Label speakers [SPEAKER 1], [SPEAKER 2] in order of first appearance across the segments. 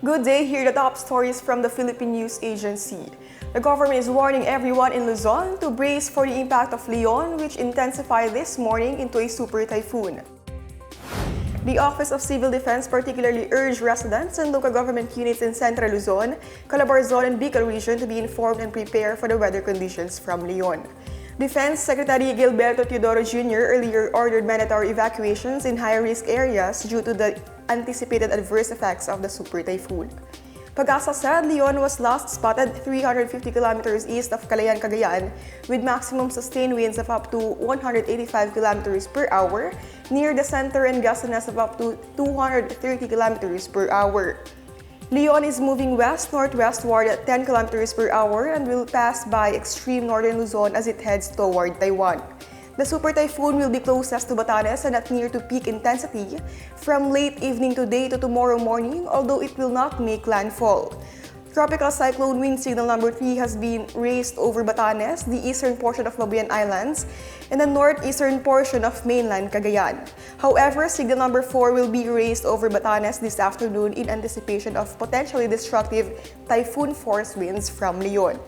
[SPEAKER 1] Good day, here are the top stories from the Philippine News Agency. The government is warning everyone in Luzon to brace for the impact of Leon, which intensified this morning into a super typhoon. The Office of Civil Defense particularly urged residents and local government units in Central Luzon, Calabarzon, and Bicol region to be informed and prepare for the weather conditions from Leon. Defense Secretary Gilberto Teodoro Jr. earlier ordered mandatory evacuations in high-risk areas due to the anticipated adverse effects of the super typhoon. Pag-asa said Leon was last spotted 350 kilometers east of Calayan, Cagayan, with maximum sustained winds of up to 185 kilometers per hour near the center and gustiness of up to 230 kilometers per hour. Leon is moving west-northwestward at 10 kilometers per hour and will pass by extreme northern Luzon as it heads toward Taiwan. The super typhoon will be closest to Batanes and at near to peak intensity from late evening today to tomorrow morning, although it will not make landfall. Tropical cyclone wind signal number 3 has been raised over Batanes, the eastern portion of Mabuyan Islands, and the northeastern portion of mainland Cagayan. However, signal number 4 will be raised over Batanes this afternoon in anticipation of potentially destructive typhoon force winds from Leon.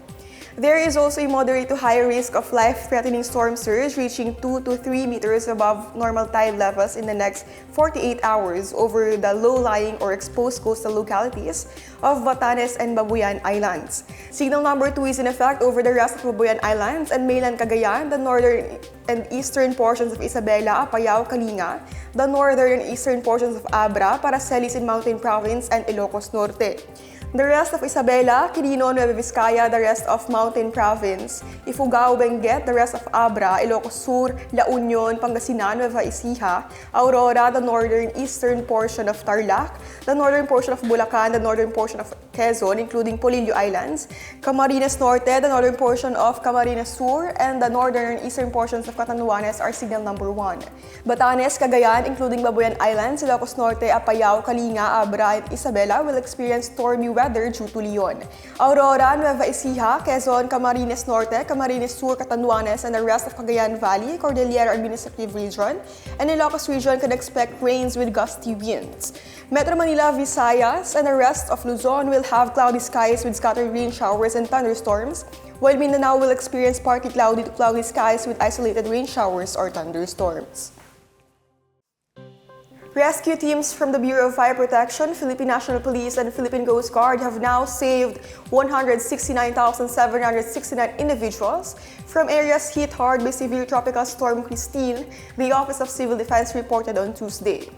[SPEAKER 1] There is also a moderate to high risk of life-threatening storm surge reaching 2 to 3 meters above normal tide levels in the next 48 hours over the low-lying or exposed coastal localities of Batanes and Mabuyan Islands. Signal number 2 is in effect over the rest of Mabuyan Islands and mainland Cagayan, the northern and eastern portions of Isabela, Apayao, Kalinga, the northern and eastern portions of Abra, Paracelis in Mountain Province, and Ilocos Norte. The rest of Isabela, Quirino, Nueva Vizcaya, the rest of Mountain Province, Ifugao, Benguet, the rest of Abra, Ilocos Sur, La Union, Pangasinan, Nueva Ecija, Aurora, the northern eastern portion of Tarlac, the northern portion of Bulacan, the northern portion of Quezon, including Polillo Islands, Camarines Norte, the northern portion of Camarines Sur, and the northern and eastern portions of Catanduanes are signal number 1. Batanes, Cagayan, including Babuyan Islands, Ilocos Norte, Apayao, Kalinga, Abra, and Isabela will experience stormy weather due to Leon. Aurora, Nueva Ecija, Quezon, Camarines Norte, Camarines Sur, Catanduanes, and the rest of Cagayan Valley, Cordillera Administrative Region, and Ilocos Region can expect rains with gusty winds. Metro Manila, Visayas, and the rest of Luzon will have cloudy skies with scattered rain showers and thunderstorms, while Mindanao will experience partly cloudy to cloudy skies with isolated rain showers or thunderstorms. Rescue teams from the Bureau of Fire Protection, Philippine National Police, and Philippine Coast Guard have now saved 169,769 individuals from areas hit hard by severe tropical storm Christine, the Office of Civil Defense reported on Tuesday.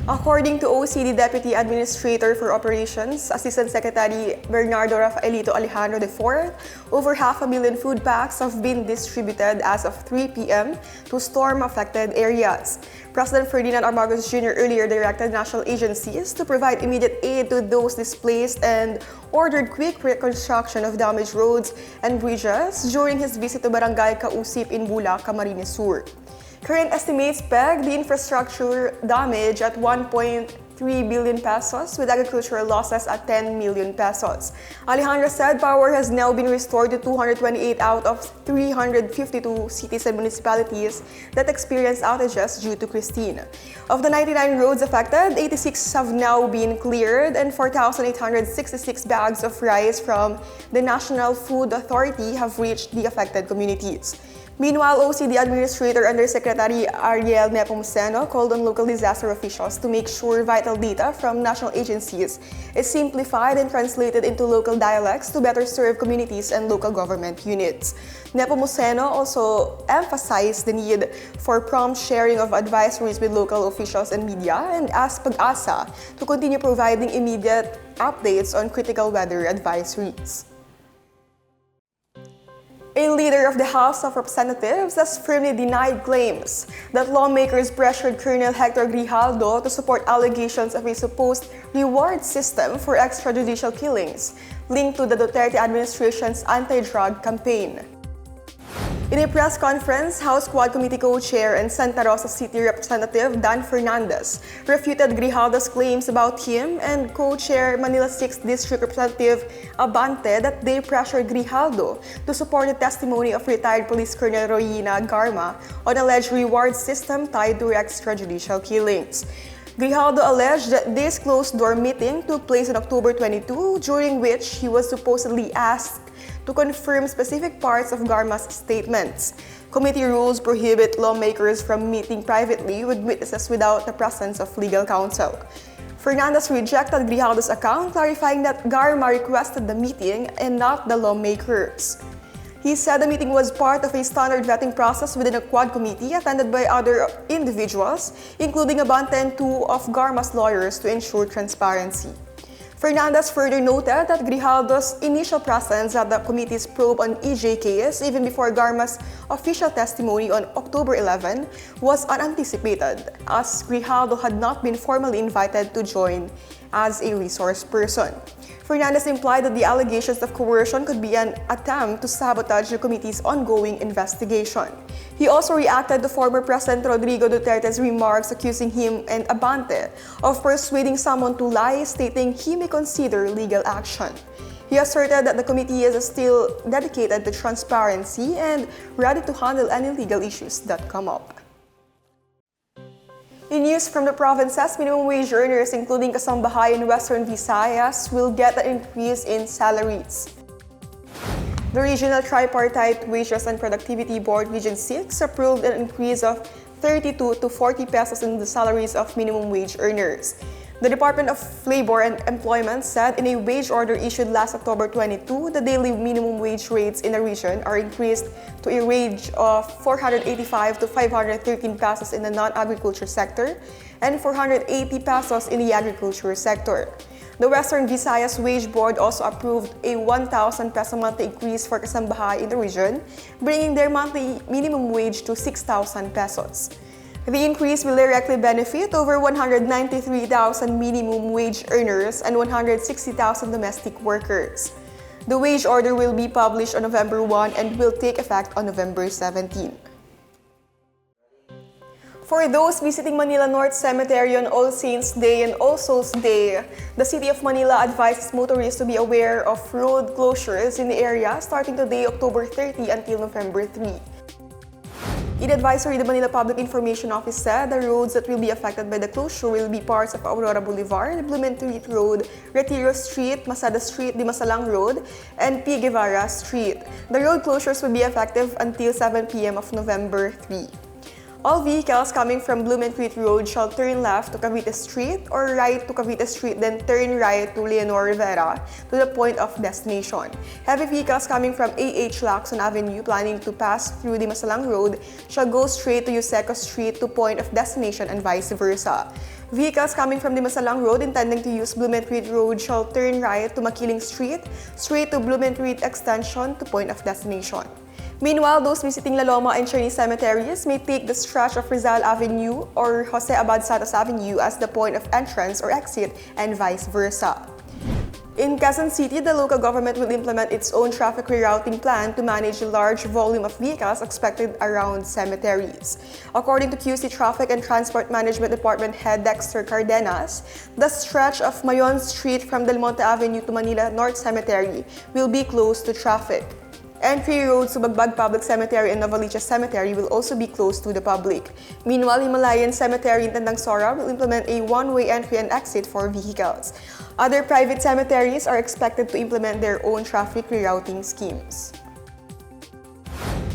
[SPEAKER 1] According to OCD Deputy Administrator for Operations, Assistant Secretary Bernardo Rafaelito Alejandro IV, over 500,000 food packs have been distributed as of 3 p.m. to storm-affected areas. President Ferdinand R. Marcos Jr. earlier directed national agencies to provide immediate aid to those displaced and ordered quick reconstruction of damaged roads and bridges during his visit to Barangay Kausip in Bulac, Camarines Sur. Current estimates peg the infrastructure damage at 1.3 billion pesos with agricultural losses at 10 million pesos. Alejandro said power has now been restored to 228 out of 352 cities and municipalities that experienced outages due to Christine. Of the 99 roads affected, 86 have now been cleared and 4,866 bags of rice from the National Food Authority have reached the affected communities. Meanwhile, OCD Administrator Undersecretary Ariel Nepomuceno called on local disaster officials to make sure vital data from national agencies is simplified and translated into local dialects to better serve communities and local government units. Nepomuceno also emphasized the need for prompt sharing of advisories with local officials and media and asked Pag-asa to continue providing immediate updates on critical weather advisories. A leader of the House of Representatives has firmly denied claims that lawmakers pressured Colonel Hector Grijaldo to support allegations of a supposed reward system for extrajudicial killings linked to the Duterte administration's anti-drug campaign. In a press conference, House Quad Committee Co-Chair and Santa Rosa City Representative Dan Fernandez refuted Grijaldo's claims about him and Co-Chair Manila 6th District Representative Abante that they pressured Grijaldo to support the testimony of retired Police Colonel Royina Garma on alleged reward system tied to extrajudicial killings. Grijaldo alleged that this closed-door meeting took place on October 22, during which he was supposedly asked to confirm specific parts of Garma's statements. Committee rules prohibit lawmakers from meeting privately with witnesses without the presence of legal counsel. Fernandez rejected Grijaldo's account, clarifying that Garma requested the meeting and not the lawmakers. He said the meeting was part of a standard vetting process within a quad committee attended by other individuals, including Abante and two of Garma's lawyers, to ensure transparency. Fernandez further noted that Grijaldo's initial presence at the committee's probe on EJ case, even before Garma's official testimony on October 11, was unanticipated, as Grijaldo had not been formally invited to join as a resource person. Fernandez implied that the allegations of coercion could be an attempt to sabotage the committee's ongoing investigation. He also reacted to former President Rodrigo Duterte's remarks accusing him and Abante of persuading someone to lie, stating he may consider legal action. He asserted that the committee is still dedicated to transparency and ready to handle any legal issues that come up. In news from the provinces, minimum wage earners, including kasambahay in Western Visayas, will get an increase in salaries. The Regional Tripartite Wages and Productivity Board Region 6 approved an increase of 32 to 40 pesos in the salaries of minimum wage earners. The Department of Labor and Employment said in a wage order issued last October 22, the daily minimum wage rates in the region are increased to a range of 485 to 513 pesos in the non-agriculture sector and 480 pesos in the agriculture sector. The Western Visayas Wage Board also approved a 1,000 peso monthly increase for kasambahay in the region, bringing their monthly minimum wage to 6,000 pesos. The increase will directly benefit over 193,000 minimum wage earners and 160,000 domestic workers. The wage order will be published on November 1 and will take effect on November 17. For those visiting Manila North Cemetery on All Saints' Day and All Souls' Day, the City of Manila advises motorists to be aware of road closures in the area starting today, October 30 until November 3. In advisory, the Manila Public Information Office said the roads that will be affected by the closure will be parts of Aurora Boulevard, Blumentritt Road, Retiro Street, Masada Street, Dimasalang Road, and P. Guevara Street. The road closures will be effective until 7 p.m. of November 3. All vehicles coming from Blumentritt Road shall turn left to Cavite Street or right to Cavite Street, then turn right to Leonor Rivera to the point of destination. Heavy vehicles coming from A.H. Lacson Avenue planning to pass through the Dimasalang Road shall go straight to Yuseco Street to point of destination and vice versa. Vehicles coming from the Dimasalang Road intending to use Blumentritt Road shall turn right to Makiling Street, straight to Blumentritt Extension to point of destination. Meanwhile, those visiting La Loma and Chinese cemeteries may take the stretch of Rizal Avenue or Jose Abad Santos Avenue as the point of entrance or exit and vice versa. In Quezon City, the local government will implement its own traffic rerouting plan to manage a large volume of vehicles expected around cemeteries. According to QC Traffic and Transport Management Department Head Dexter Cardenas, the stretch of Mayon Street from Del Monte Avenue to Manila North Cemetery will be closed to traffic. Entry roads to Bagbag Public Cemetery and Novaliches Cemetery will also be closed to the public. Meanwhile, Himalayan Cemetery in Tandang Sora will implement a one-way entry and exit for vehicles. Other private cemeteries are expected to implement their own traffic rerouting schemes.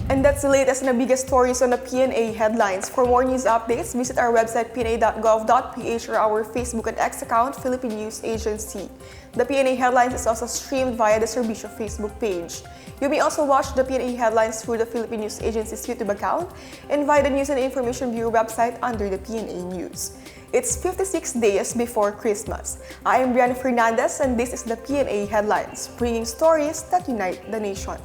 [SPEAKER 1] And that's the latest and the biggest stories on the Pna Headlines. For more news updates, visit our website pna.gov.ph or our Facebook and X account, Philippine News Agency. The Pna Headlines is also streamed via the Servicio Facebook page. You may also watch the Pna Headlines through the Philippine News Agency's YouTube account and via the News and Information Bureau website under the Pna News. It's 56 days before Christmas. I am Brianna Fernandez and this is the Pna Headlines, bringing stories that unite the nation.